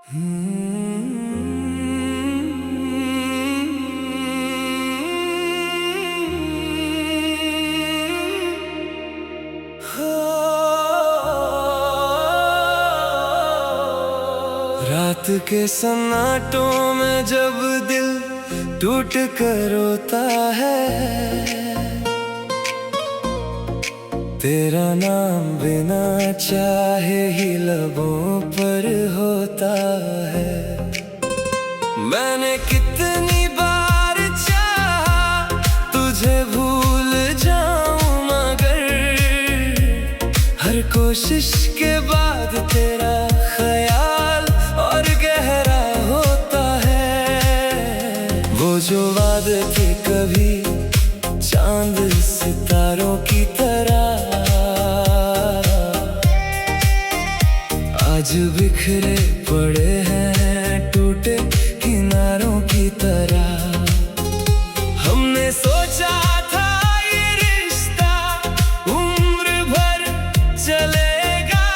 रात के सन्नाटों में जब दिल टूट कर रोता है, तेरा नाम बिना चाहे ही लबों पर होता है। मैंने कितनी बार चाहा तुझे भूल जाऊं, मगर हर कोशिश के बाद तेरा ख्याल और गहरा होता है। वो जो वादे थे कभी चांद सितारों की तरह, आज बिखरे पड़े हैं टूटे किनारों की तरह। हमने सोचा था ये रिश्ता उम्र भर चलेगा,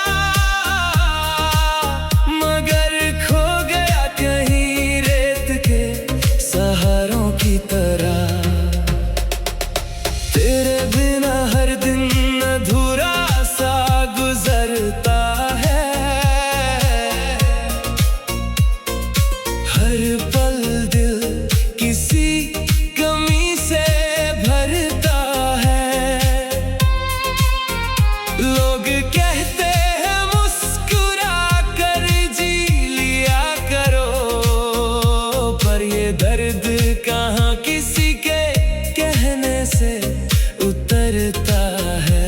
मगर खो गया कहीं रेत के सहारों की तरह। तेरे बिना हर दिन अधूरा सा गुजरता है, हर पल दिल किसी कमी से भरता है। लोग कहते हैं मुस्कुरा कर जी लिया करो, पर ये दर्द कहाँ किसी के कहने से उतरता है।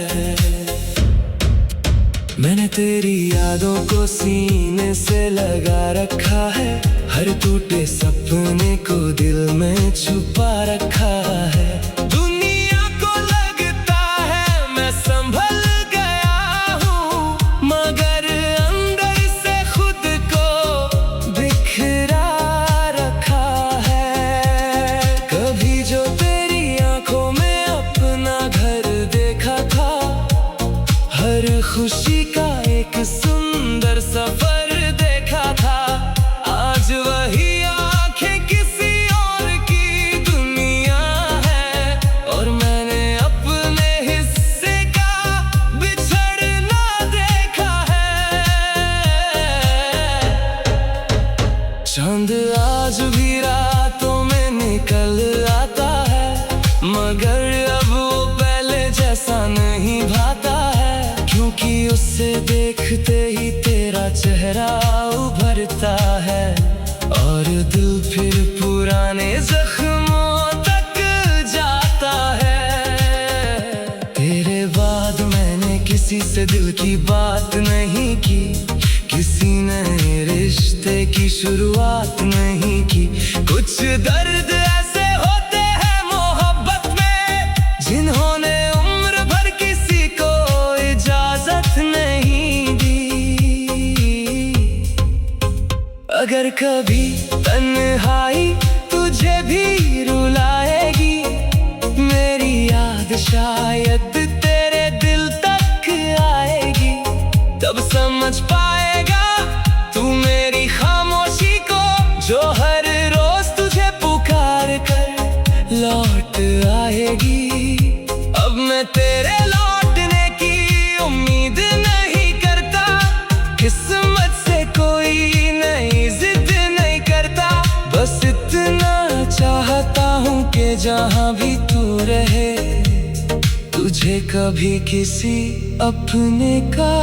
मैंने तेरी यादों को सीने से लगा रखा है, हर टूटे सपने को दिल में छुपा रखा है। दुनिया को लगता है मैं संभल गया हूँ, मगर अंदर से खुद को बिखरा रखा है। कभी जो तेरी आंखों में अपना घर देखा था, हर खुशी का एक सुंदर सफर देखा था। आज वही आंखें किसी और की दुनिया है, और मैंने अपने हिस्से का बिछड़ना देखा है। चांद आज भी रातों में निकल आता है, मगर अब वो पहले जैसा नहीं भाता है। क्योंकि उससे देखते ही तेरा चेहरा उभरता है, और दिल फिर पुराने जख्मों तक जाता है। तेरे बाद मैंने किसी से दिल की बात नहीं की, किसी नए रिश्ते की शुरुआत नहीं की। कुछ दर्द ऐसे होते हैं मोहब्बत में, जिन्होंने उम्र भर किसी को इजाजत नहीं दी। अगर कभी तन्हाई तुझे भी रुलाएगी, मेरी याद शायद तेरे दिल तक आएगी। तब समझ पाएगा तू मेरी खामोशी को, जो हर रोज तुझे पुकार कर लौट आएगी। अब मैं तेरे लौटने की उम्मीद नहीं करता, किस्मत से कोई नई जिद नहीं करता। बस इतना चाहता हूँ कि जहाँ भी तू रहे, तुझे कभी किसी अपने का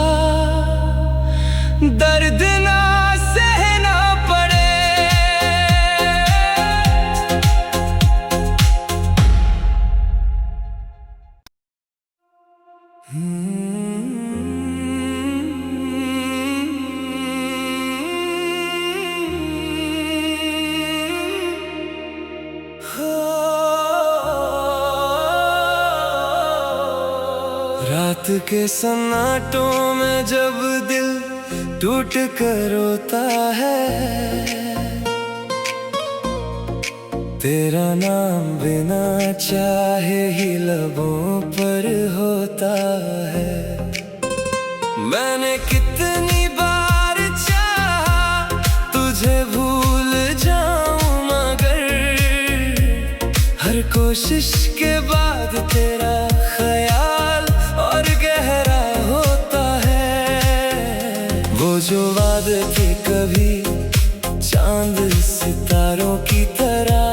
दर्द ना सहना पड़े। रात के सन्नाटों में जब दिल टूट कर रोता है, तेरा नाम बिना चाहे ही लबों पर होता है। मैंने कितनी बार चाहा कोशिश के बाद तेरा ख्याल और गहरा होता है। वो जो वादे थे कभी चांद सितारों की तरह,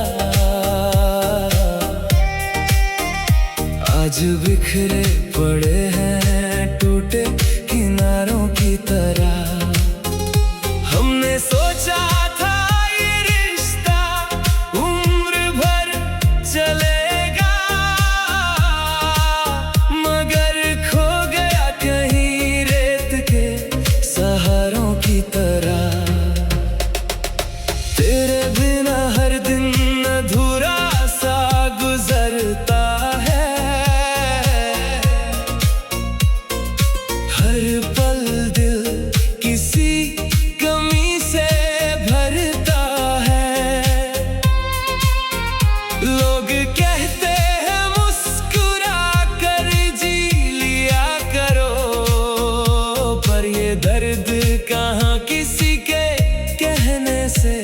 आज बिखरे पड़े हैं टूटे किनारों की तरह। हमने सोचा था ये रिश्ता उम्र भर चलेगा, मगर खो गया कहीं रेत के सहारों की तरह। तेरे बिना हर दिन अधूरा सा गुजरता है, हर पल दिल किसी कमी से भरता है। लोग कहते हैं मुस्कुरा कर जी लिया करो, पर ये दर्द कहाँ किसी के कहने से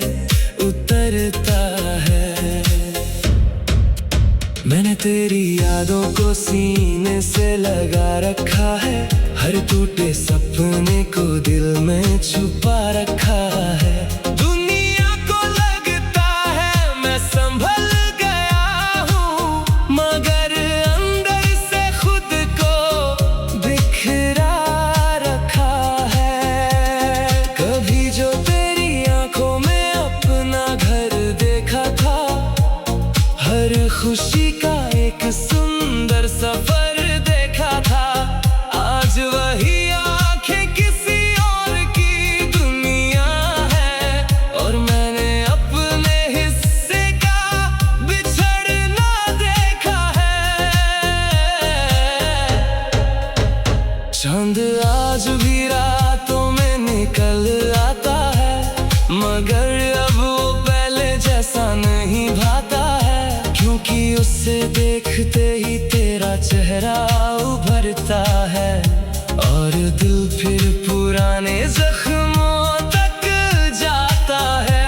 उतरता है। मैंने तेरी यादों को सीने से लगा रखा है, हर टूटे सपने को दिल में छुपा रखा है। दुनिया को लगता है मैं संभल गया हूँ, मगर अंदर से खुद को बिखरा रखा है। कभी जो तेरी आंखों में अपना घर देखा था, हर खुशी का एक सुंदर सफर देखा था। आज वही आंखें किसी और की दुनिया है, और मैंने अपने हिस्से का बिछड़ना देखा है। चांद आज भी रातों में निकल आता है, मगर अब वो पहले जैसा नहीं भाता है। क्योंकि उससे देखते ही तेरा चेहरा उभरता है, और दिल फिर पुराने जख्मों तक जाता है।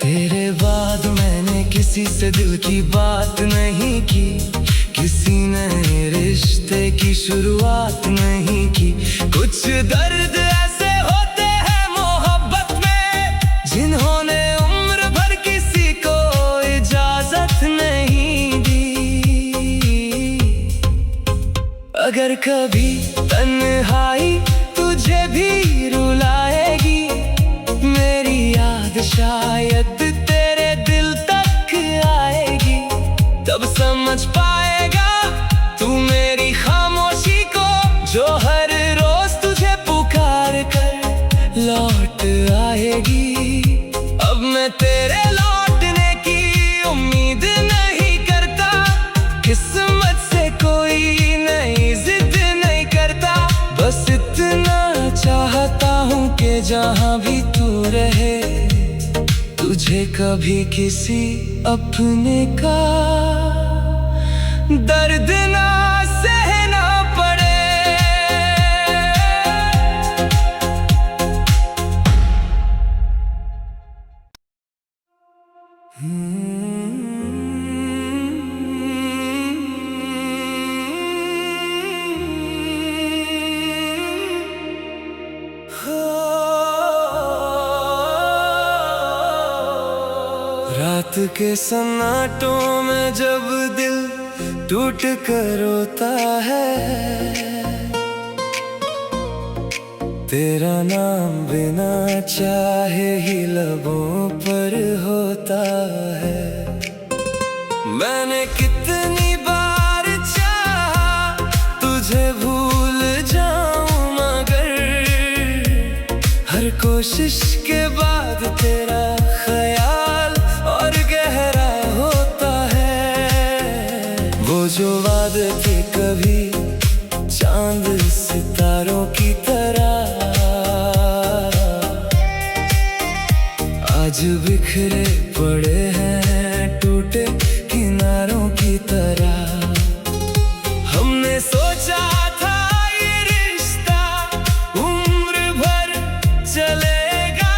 तेरे बाद मैंने किसी से दिल की बात नहीं की, किसी नए रिश्ते की शुरुआत नहीं की। कुछ दर्द ऐसे होते हैं मोहब्बत में, जिन्होंने उम्र भर किसी को इजाजत नहीं दी। अगर कभी तन्हाई तुझे भी रुलाएगी, मेरी याद शायद तेरे दिल तक आएगी। तब समझ पाएगा तू मेरी खामोशी को, जो हर रोज तुझे पुकार कर लौट आएगी। अब मैं तेरे लौटने की उम्मीद नहीं करता, किस्मत से कोई नई जिद नहीं करता। बस इतना चाहता हूँ कि जहाँ भी तू रहे, तुझे कभी किसी अपने का दर्द ना सहना पड़े। रात के सन्नाटों में जब दिल टूट कर रोता है, तेरा नाम बिना चाहे ही लबों पर होता है। मैंने कितनी बार चाहा तुझे भूल जाऊं, मगर हर कोशिश के बाद तेरा ख्याल और गहरा होता है। वो जो वादे थे कभी चांद सितारों की तरह, आज बिखरे पड़े हैं टूटे किनारों की तरह। हमने सोचा था ये रिश्ता उम्र भर चलेगा,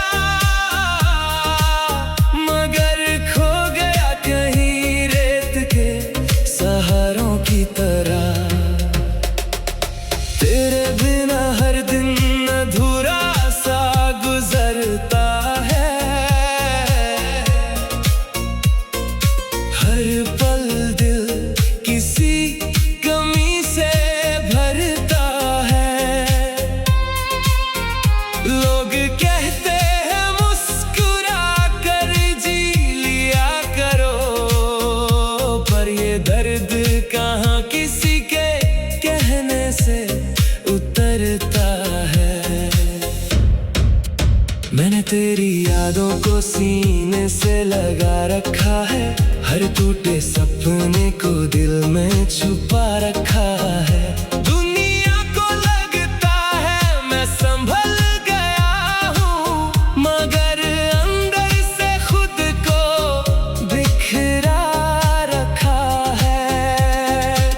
मगर खो गया कहीं रे लोग कहते हैं मुस्कुरा कर जी लिया करो, पर ये दर्द कहाँ किसी के कहने से उतरता है। मैंने तेरी यादों को सीने से लगा रखा है, हर टूटे सपने को दिल में छुपा रखा है। दुनिया को लगता है मैं संभल गया हूँ, मगर अंदर से खुद को बिखरा रखा है।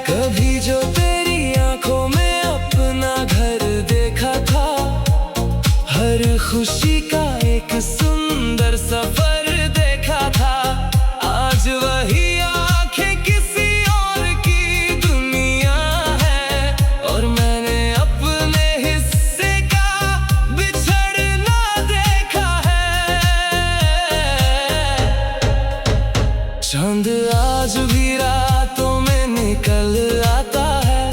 कभी जो तेरी आंखों में अपना घर देखा था, हर खुशी का एक सुंदर सफर देखा था, आज वही आंखें किसी और की दुनिया है, और मैंने अपने हिस्से का बिछड़ना देखा है। चांद आज भी रातों में निकल आता है,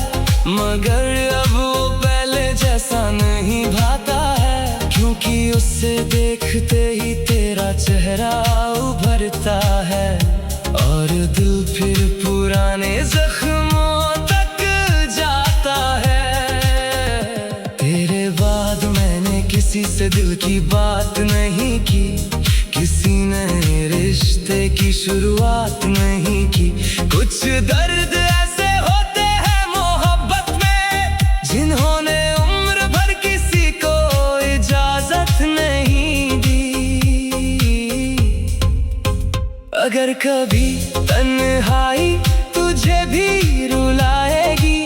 मगर अब वो पहले जैसा नहीं भाता है, क्योंकि उसे देखते ही तेरा चेहरा उभरता है, और दिल फिर पुराने जख्मों तक जाता है। तेरे बाद मैंने किसी से दिल की बात नहीं की, किसी नए रिश्ते की शुरुआत नहीं की। कुछ दर्द ऐसे होते हैं मोहब्बत में, जिन्होंने उम्र भर किसी को इजाजत नहीं दी। अगर कभी तन्हाई तुझे भी रुलाएगी,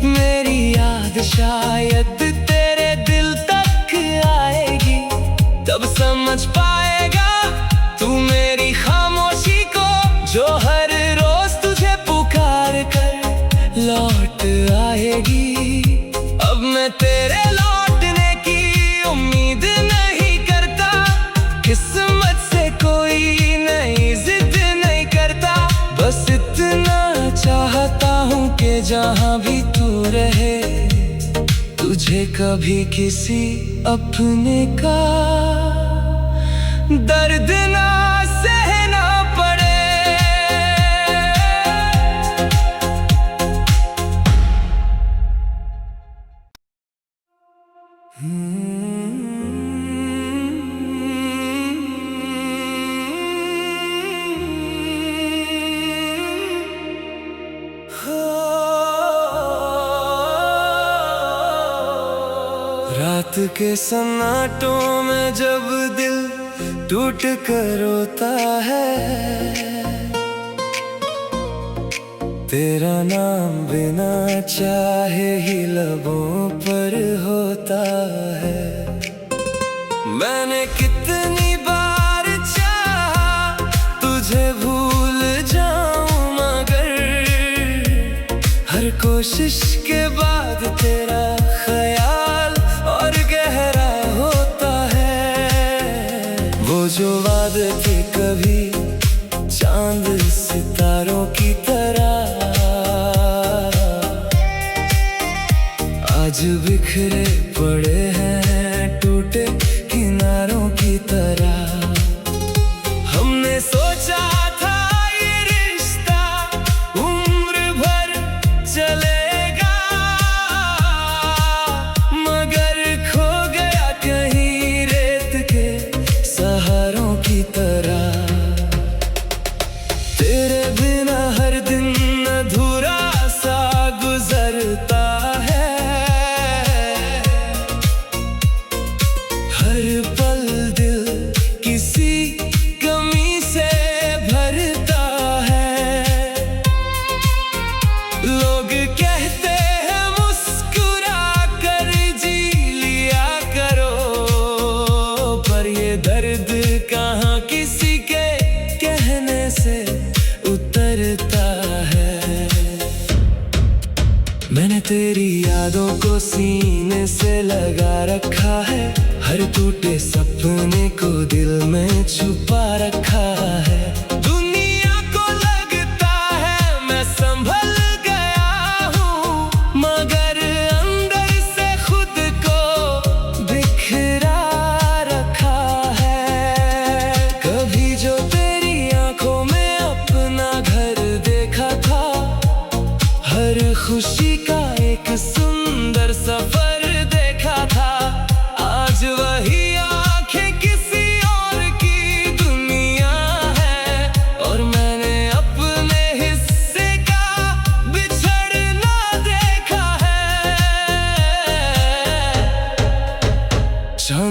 मेरी याद शायद तेरे दिल तक आएगी, तब समझ पाएगा तू मेरी खामोशी को, जो हर रोज तुझे पुकार कर लौट आएगी। अब मैं तेरे लौटने की उम्मीद नहीं करता, किस्मत से कोई नई जिद नहीं करता, बस इतना चाहता हूँ कि जहाँ भी तू रहे, तुझे कभी किसी अपने का दर्द ना सहना पड़े। रात के सन्नाटों में जब दिल टूट कर रोता है, तेरा नाम बिना चाहे ही लबों पर होता है। मैंने कितनी बार चाहा तुझे भूल जाऊं, मगर हर कोशिश के बाद तेरा ख्याल और गहरा होता है। वो जो वादे थे कभी चांद सितारों की तरह, आज बिखरे पड़े हैं टूटे किनारों की तरह। हमने सोचा था ये रिश्ता उम्र भर चलेगा, मगर खो गया कहीं रेत के सहारों की तरह। तेरे बिना हर दिन अधूरा सा गुजरता है, हर पल दिल किसी कमी से भरता है। लोग कहते हैं मुस्कुरा कर जी लिया करो, पर ये दर्द कहाँ किसी के कहने से उतरता है। मैंने तेरी यादों को सीने से लगा रखा है, हर टूटे सपने को दिल में छुपा रखा है। दुनिया को लगता है मैं संभल गया हूँ, मगर अंदर से खुद को बिखरा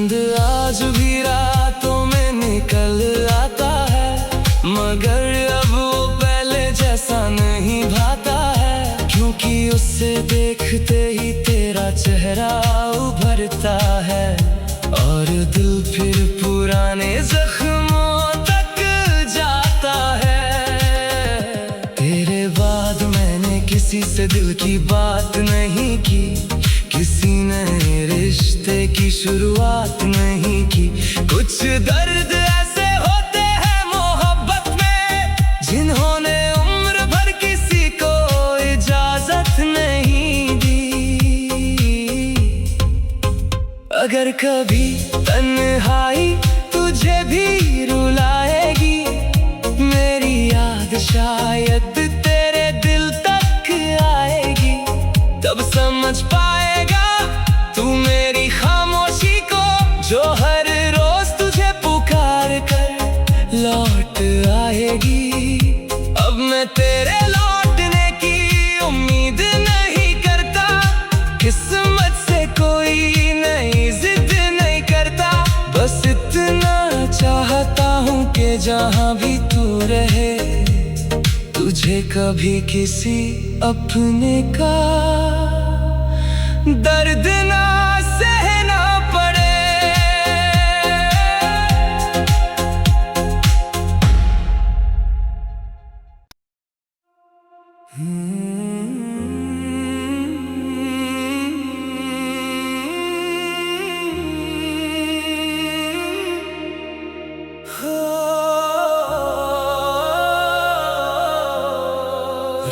चांद आज भी रातों में निकल आता है, मगर अब वो पहले जैसा नहीं भाता है। क्योंकि उसे देखते ही तेरा चेहरा उभरता है, और दिल फिर पुराने जख्मों तक जाता है। तेरे बाद मैंने किसी से दिल की बात नहीं की, किसी नए रिश्ते की शुरुआत नहीं की। कुछ दर्द ऐसे होते हैं मोहब्बत में, जिन्होंने उम्र भर किसी को इजाजत नहीं दी। अगर कभी तन्हाई तुझे भी रुलाएगी, मेरी याद शायद तेरे दिल तक आएगी। तब समझ पाएगा तू मेरी खामोशी को, जो हर रोज तुझे पुकार कर लौट आएगी। अब मैं तेरे लौटने की उम्मीद नहीं करता, किस्मत से कोई नई जिद नहीं करता। बस इतना चाहता हूँ कि जहाँ भी तू रहे, तुझे कभी किसी अपने का दर्द ना सहना पड़े।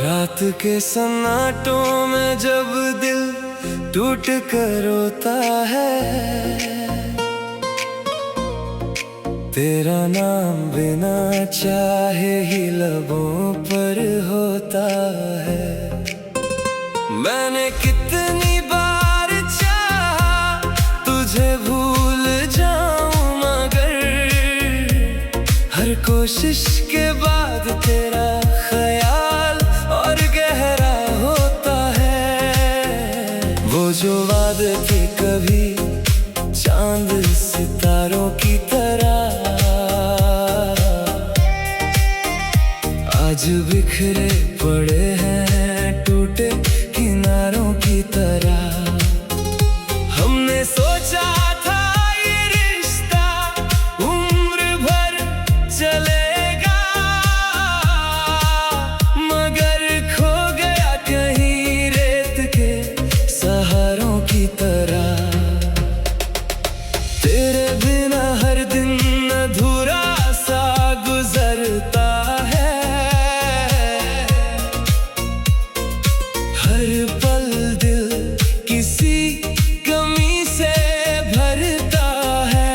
रात के सन्नाटों में जब दिल टूट कर रोता है, तेरा नाम बिना चाहे ही लबों पर होता है। मैंने कितनी बार चाहा तुझे भूल जाऊं, मगर हर कोशिश के बाद तेरा ख्याल और गहरा होता है। वो जो वादे थे कभी चांद सितारों की तरह, आज बिखरे पड़े हैं टूटे किनारों की तरह। हमने सोचा था ये रिश्ता उम्र भर चलेगा, मगर खो गया कहीं रेत के सहारों की तरह। तेरे बिना हर दिन अधूरा सा गुजरता है, हर पल दिल किसी कमी से भरता है।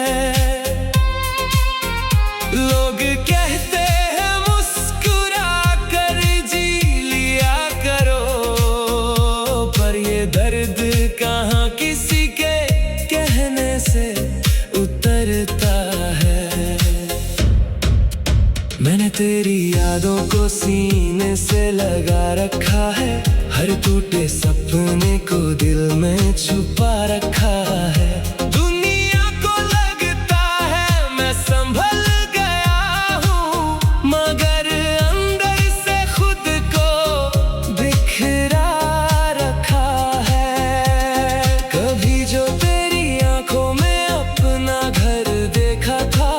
लोग कहते हैं मुस्कुरा कर जी लिया करो, पर ये दर्द कहाँ किसी के कहने से उतरता है। मैंने तेरी यादों को सीने से लगा रखा है, हर टूटे सपने को दिल में छुपा रखा है। दुनिया को लगता है मैं संभल गया हूँ, मगर अंदर से खुद को बिखरा रखा है। कभी जो तेरी आंखों में अपना घर देखा था,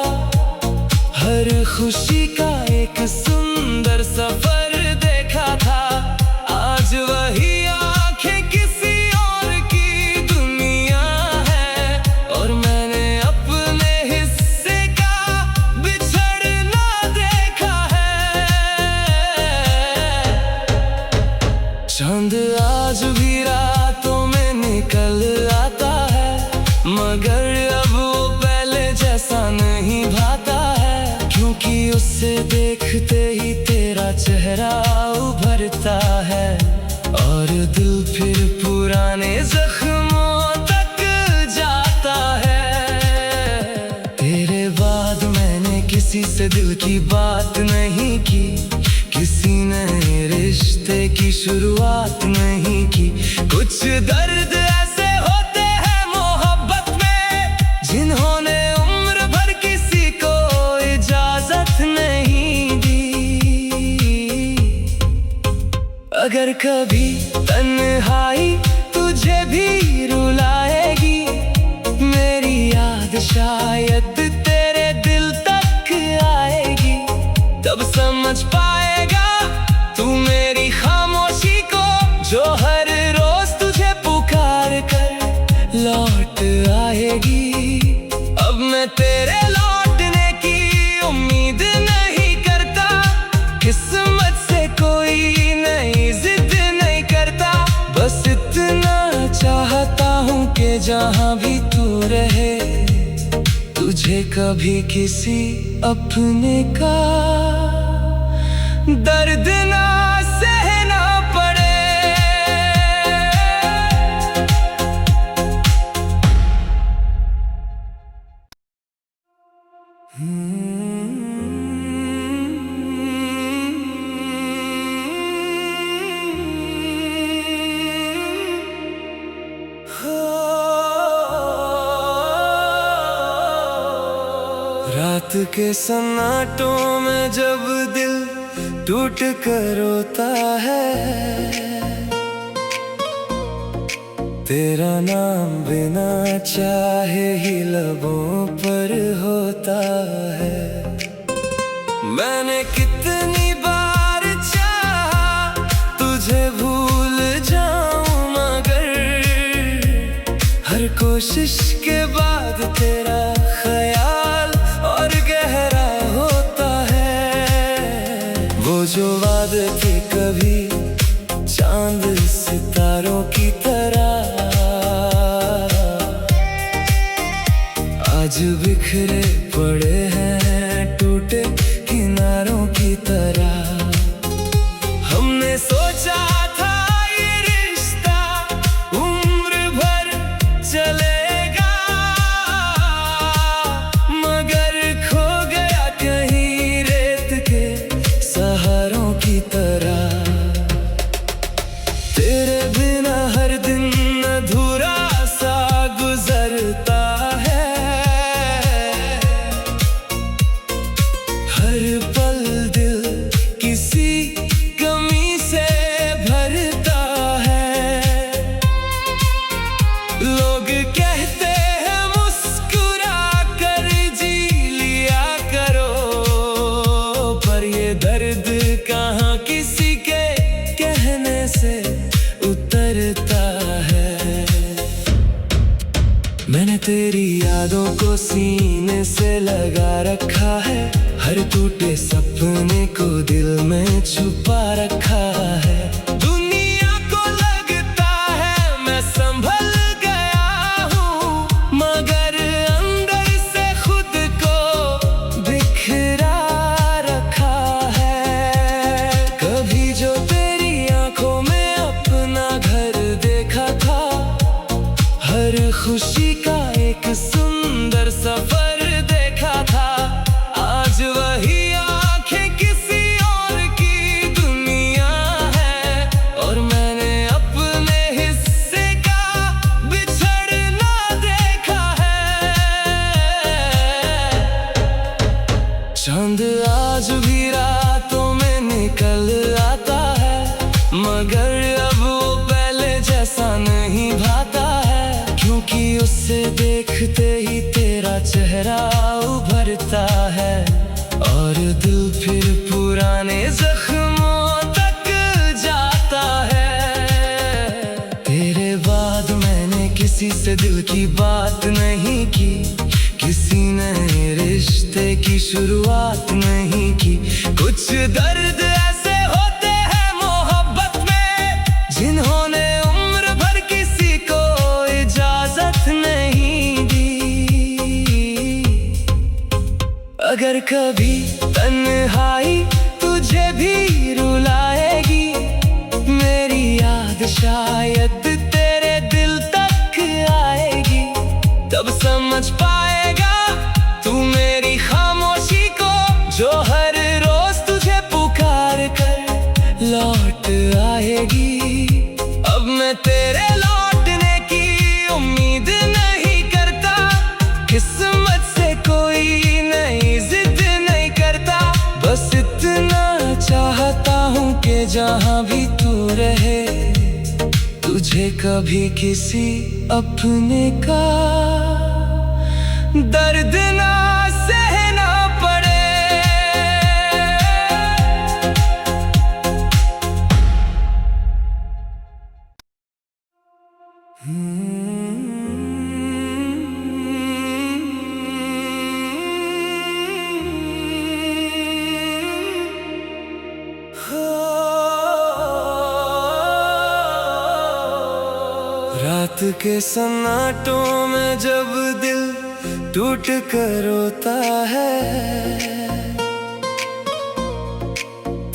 हर खुशी का एक सुंदर सफर देखा था। आज वही आंखें किसी और की दुनिया है, और मैंने अपने हिस्से का बिछड़ना देखा है। चांद आज भी रातों में निकल आता है, मगर अब वो पहले जैसा नहीं भाता है। क्योंकि उसे देखते ही तेरा चेहरा उभरता है, और दिल फिर पुराने जख्मों तक जाता है। तेरे बाद मैंने किसी से दिल की बात नहीं की, किसी नए रिश्ते की शुरुआत नहीं की। कुछ दर्द ऐसे होते हैं मोहब्बत में, जिन्होंने अगर कभी तन्हाई तुझे भी रुलाएगी, मेरी याद शायद तेरे दिल तक आएगी, तब समझ पाएगा तू मेरी खामोशी को, जो हर रोज तुझे पुकार कर लौट आएगी। अब मैं तेरे लौटने की उम्मीद नहीं करता, किस्मत से कोई नई जिद नहीं करता, बस इतना चाहता हूँ कि जहाँ भी तू रहे, तुझे कभी किसी अपने का दर्द ना सहना पड़े। रात के सन्नाटों में जब दिल टूट कर रोता है, तेरा नाम बिना चाहे ही लबों पर होता है। मैंने कितनी बार चाहा तुझे भूल जाऊं, मगर हर कोशिश के बाद तेरा ख्याल और गहरा होता है। वो जो वादे थे कभी चांद सितारों की तरह, आज बिखरे पड़े हैं टूटे किनारों की तरह। हमने सोचा था ये रिश्ता उम्र भर चलेगा, मगर खो गया कहीं रेत के सहारों की तरह। तेरे बिना हर दिन अधूरा सा गुजरता है, हर पल दिल किसी कमी से भरता है। लोग कहते हैं मुस्कुरा कर जी लिया करो, पर ये दर्द कहाँ किसी के कहने से उतरता है। मैंने तेरी यादों को सीने से लगा रखा है, हर टूटे सपने को दिल में छुपा रखा है। दुनिया को लगता है मैं संभल गया हूँ, मगर अंदर से खुद को बिखरा रखा है। कभी जो तेरी आंखों में अपना घर देखा था, हर खुशी का एक सुंदर सफर देखा था, आज वही आंखें किसी और की दुनिया है, और मैंने अपने हिस्से का बिछड़ना देखा है। चांद आज भी रातों में निकल आता है, मगर अब वो पहले जैसा नहीं भाता है, क्योंकि उससे देखते ही तेरा चेहरा उभरता है, और दिल फिर पुराने जख्मों तक जाता है। तेरे बाद मैंने किसी से दिल की बात नहीं की, किसी नए रिश्ते की शुरुआत नहीं की। कुछ दर्द ऐसे होते हैं मोहब्बत में, जिन्होंने उम्र भर किसी को इजाजत नहीं दी। अगर कभी तन्हाई तुझे भी रुलाएगी, मेरी याद शायद तेरे दिल तक आएगी, तब समझ पाएगा तू मेरी खामोशी को, जो हर रोज तुझे पुकार कर लौट आएगी। अब मैं तेरे लौटने की उम्मीद नहीं करता, किस्मत से कोई नई जिद नहीं करता, बस इतना चाहता हूँ कि जहाँ भी तू रहे, तुझे कभी किसी अपने का दर्द ना सहना पड़े। रात के सन्नाटों में जब दिल टूट कर रोता है,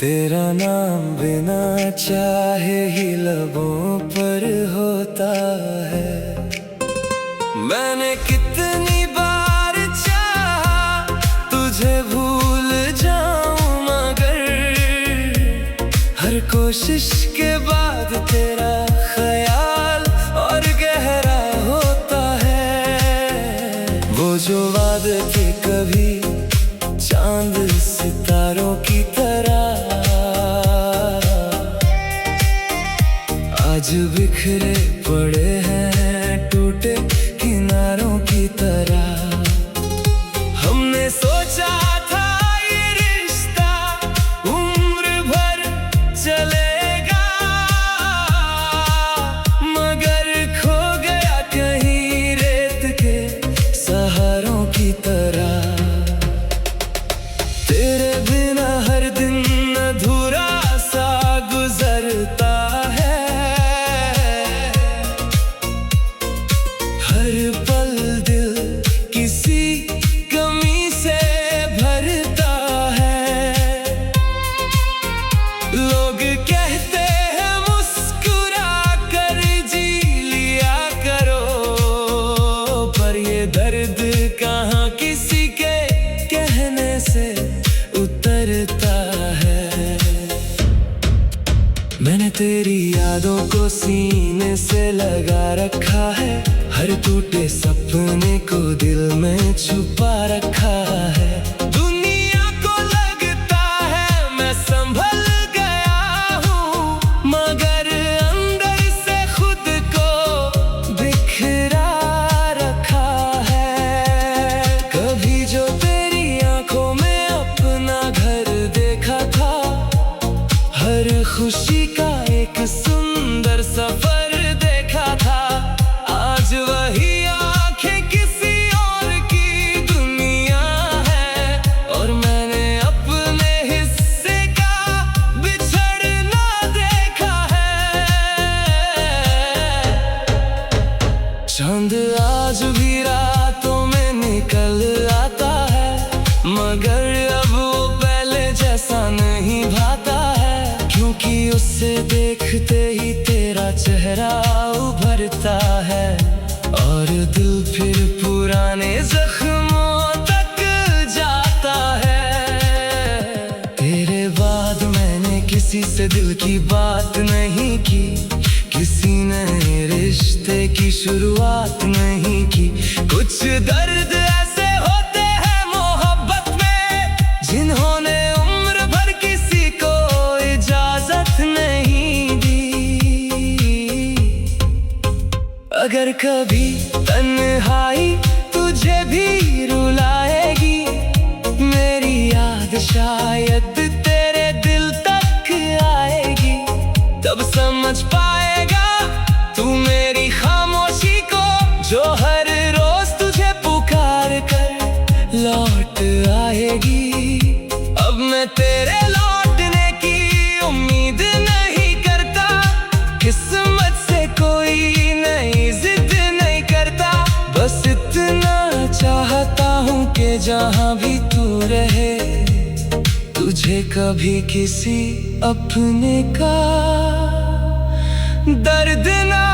तेरा नाम बिना चाहे ही लबों पर होता है। मैंने कितनी बार चाहा तुझे भूल जाऊं, मगर हर कोशिश के बाद तेरा ख्याल और गहरा होता है। वो जो वादे थे कभी चांद सितारों की तरह, आज बिखरे पड़े हैं टूटे किनारों की तरह। हमने सोचा था ये रिश्ता उम्र भर चलेगा, मगर खो गया कहीं रेत के सहारों की तरह। तेरे बिना हर दिन अधूरा सा गुजरता है, हर पल दिल किसी कमी से भरता है। लोग कहते हैं मुस्कुरा कर जी लिया करो, पर ये दर्द कहाँ किसी के कहने से उतरता है। मैंने तेरी यादों को सीने से लगा रखा है, हर टूटे सपने को दिल में छुपा रखा है। दुनिया को लगता है मैं संभल गया हूँ, मगर अंदर से खुद को बिखरा रखा है। कभी जो तेरी आंखों में अपना घर देखा था, हर खुशी का एक सुंदर सफर देखा था, आज वही आंखें किसी और की दुनिया है, और मैंने अपने हिस्से का बिछड़ना देखा है। चांद आज भी रातों में निकल आता है, मगर अब वो पहले जैसा नहीं भाता है, क्योंकि उससे देखते ही तेरा चेहरा उभरता है, और दिल फिर पुराने जख्मों तक जाता है। तेरे बाद मैंने किसी से दिल की बात नहीं की, किसी नए रिश्ते की शुरुआत नहीं की। कुछ दर्द ऐसे होते हैं मोहब्बत में, जिन्होंने उम्र भर किसी को इजाजत नहीं दी। अगर कभी तन्हाई तुझे भी रुलाएगी, मेरी याद शायद तेरे दिल तक आएगी, तब समझ पाएगा तू मेरी खामोशी को, जो हर रोज तुझे पुकार कर लौट आएगी। अब मैं तेरे लौटने की उम्मीद नहीं करता, किस्मत से कोई नई जिद नहीं करता, बस इतना चाहता हूँ कि जहाँ भी तू रहे, तुझे कभी किसी अपने का दर्द ना